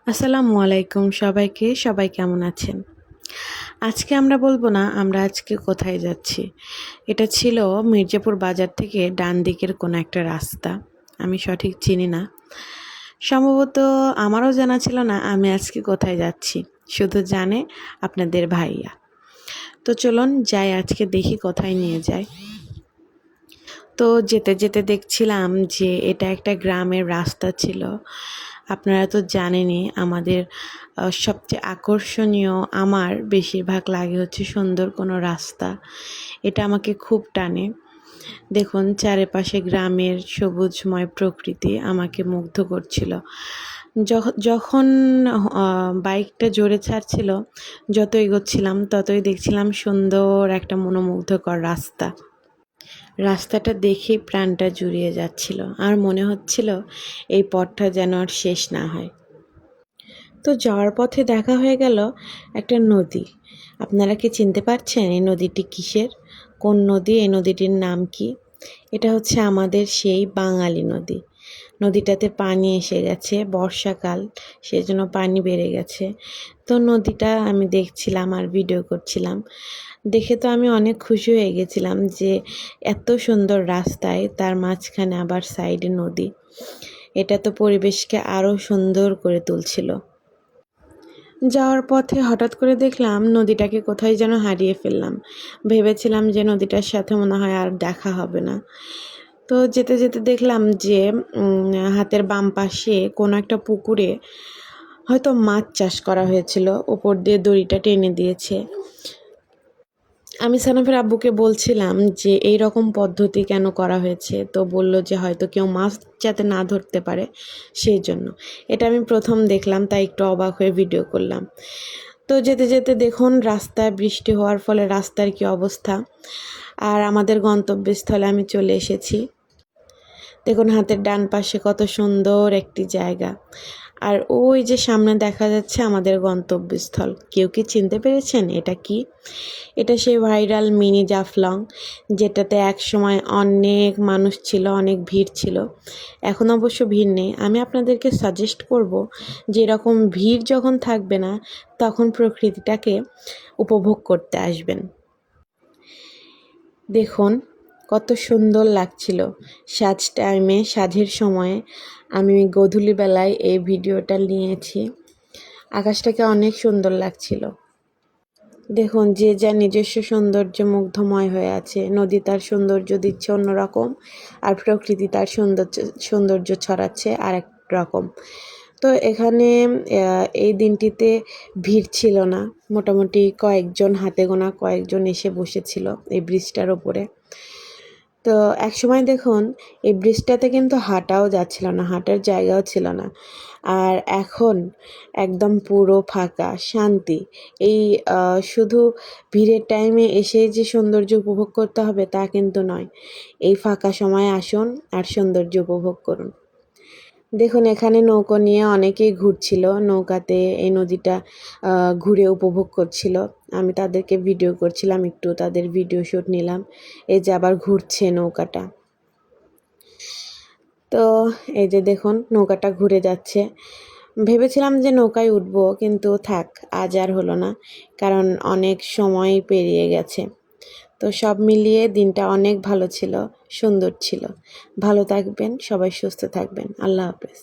আসসালামু আলাইকুম সবাইকে। সবাই কেমন আছেন? আজকে আমরা বলবো না আমরা আজকে কোথায় যাচ্ছি। এটা ছিল মির্জাপুর বাজার থেকে ডান দিকের কোনো একটা রাস্তা। আমি সঠিক চিনি না। সম্ভবত আমারও জানা ছিল না আমি আজকে কোথায় যাচ্ছি। শুধু জানে আপনাদের ভাইয়া। তো চলুন যাই, আজকে দেখি কোথায় নিয়ে যায়। তো যেতে যেতে দেখছিলাম যে এটা একটা গ্রামের রাস্তা ছিল। আপনারা তো জানেনই আমাদের সবচেয়ে আকর্ষণীয় আমার বেশিরভাগ লাগে হচ্ছে সুন্দর কোনো রাস্তা। এটা আমাকে খুব টানে। দেখুন চারিপাশে গ্রামের সবুজময় প্রকৃতি আমাকে মুগ্ধ করছিল। যখন বাইকটা জোরে ছাড়ছিল, যত এগোচ্ছিলাম ততই দেখছিলাম সুন্দর একটা মনোমুগ্ধকর রাস্তা। রাস্তাটা দেখেই প্রাণটা জুড়িয়ে যাচ্ছিল, আর মনে হচ্ছিল এই পথটা যেন আর শেষ না হয়। তো যাওয়ার পথে দেখা হয়ে গেল একটা নদী। আপনারা কি চিনতে পারছেন এই নদীটি কিসের? কোন নদী? এই নদীটির নাম কি? এটা হচ্ছে আমাদের সেই বাঙালি নদী। নদীটাতে পানি এসে গেছে, বর্ষাকাল, সেজন্য পানি বেড়ে গেছে। তো নদীটা আমি দেখছিলাম আর ভিডিও করছিলাম। দেখে তো আমি অনেক খুশি হয়ে গেছিলাম যে এত সুন্দর রাস্তায় তার মাঝখানে আবার সাইডে নদী। এটা তো পরিবেশকে আরও সুন্দর করে তুলছিল। যাওয়ার পথে হঠাৎ করে দেখলাম নদীটাকে কোথায় যেন হারিয়ে ফেললাম। ভেবেছিলাম যে নদীটার সাথে মনে হয় আর দেখা হবে না। তো যেতে যেতে দেখলাম যে হাতের বাম পাশে কোনো একটা পুকুরে হয়তো মাছ চাষ করা হয়েছিল, উপর দিয়ে দড়িটা টেনে দিয়েছে। আমি সানাফের আব্বুকে বলছিলাম যে এই রকম পদ্ধতি কেন করা হয়েছে, তো বলল যে হয়তো কেউ মাছ যাতে না ধরতে পারে সেই জন্য। এটা আমি প্রথম দেখলাম, তাই একটু অবাক হয়ে ভিডিও করলাম। তো যেতে যেতে দেখুন রাস্তায় বৃষ্টি হওয়ার ফলে রাস্তার কি অবস্থা। আর আমাদের গন্তব্যস্থলে আমি চলে এসেছি। দেখুন হাতের ডান পাশে কত সুন্দর একটি জায়গা। আর ওই যে সামনে দেখা যাচ্ছে আমাদের গন্তব্যস্থল। কেউ কি চিনতে পেরেছেন এটা কি? এটা সেই ভাইরাল মিনি জাফলং, যেটাতে এক সময় অনেক মানুষ ছিল, অনেক ভিড় ছিল। এখন অবশ্য ভিড় নেই। আমি আপনাদেরকে সাজেস্ট করব যে এরকম ভিড় যখন থাকবে না, তখন প্রকৃতিটাকে উপভোগ করতে আসবেন। দেখুন কত সুন্দর লাগছিল সাঁঝের সময়ে। আমি গোধূলিবেলায় এই ভিডিওটা নিয়েছি। আকাশটাকে অনেক সুন্দর লাগছিল। দেখুন যে যার নিজস্ব সৌন্দর্যে মুগ্ধময় হয়ে আছে। নদী তার সৌন্দর্য দিচ্ছে অন্যরকম, আর প্রকৃতি তার সৌন্দর্য ছড়াচ্ছে আর এক রকম। তো এখানে এই দিনটিতে ভিড় ছিল না। মোটামুটি কয়েকজন, হাতে গোনা কয়েকজন এসে বসেছিল এই ব্রিজটার ওপরে। তো একসময় দেখুন এই ব্রিজটাতে কিন্তু হাঁটাও যাচ্ছিল না, হাঁটার জায়গাও ছিল না। আর এখন একদম পুরো ফাঁকা, শান্তি। এই শুধু ভিড়ের টাইমে এসেই যে সৌন্দর্য উপভোগ করতে হবে তা কিন্তু নয়। এই ফাঁকা সময়ে আসুন আর সৌন্দর্য উপভোগ করুন। দেখুন এখানে নৌকো নিয়ে অনেকেই ঘুরছিল, নৌকাতে এই নদীটা ঘুরে উপভোগ করছিল। আমি তাদেরকে ভিডিও করছিলাম, একটু তাদের ভিডিও শ্যুট নিলাম। এই যে আবার ঘুরছে নৌকাটা। তো এই যে দেখুন নৌকাটা ঘুরে যাচ্ছে। ভেবেছিলাম যে নৌকায় উঠবো, কিন্তু থাক, আজ আর হলো না, কারণ অনেক সময় পেরিয়ে গেছে। তো সব মিলিয়ে দিনটা অনেক ভালো ছিল, সুন্দর ছিল। ভালো থাকবেন, সবাই সুস্থ থাকবেন। আল্লাহ হাফেজ।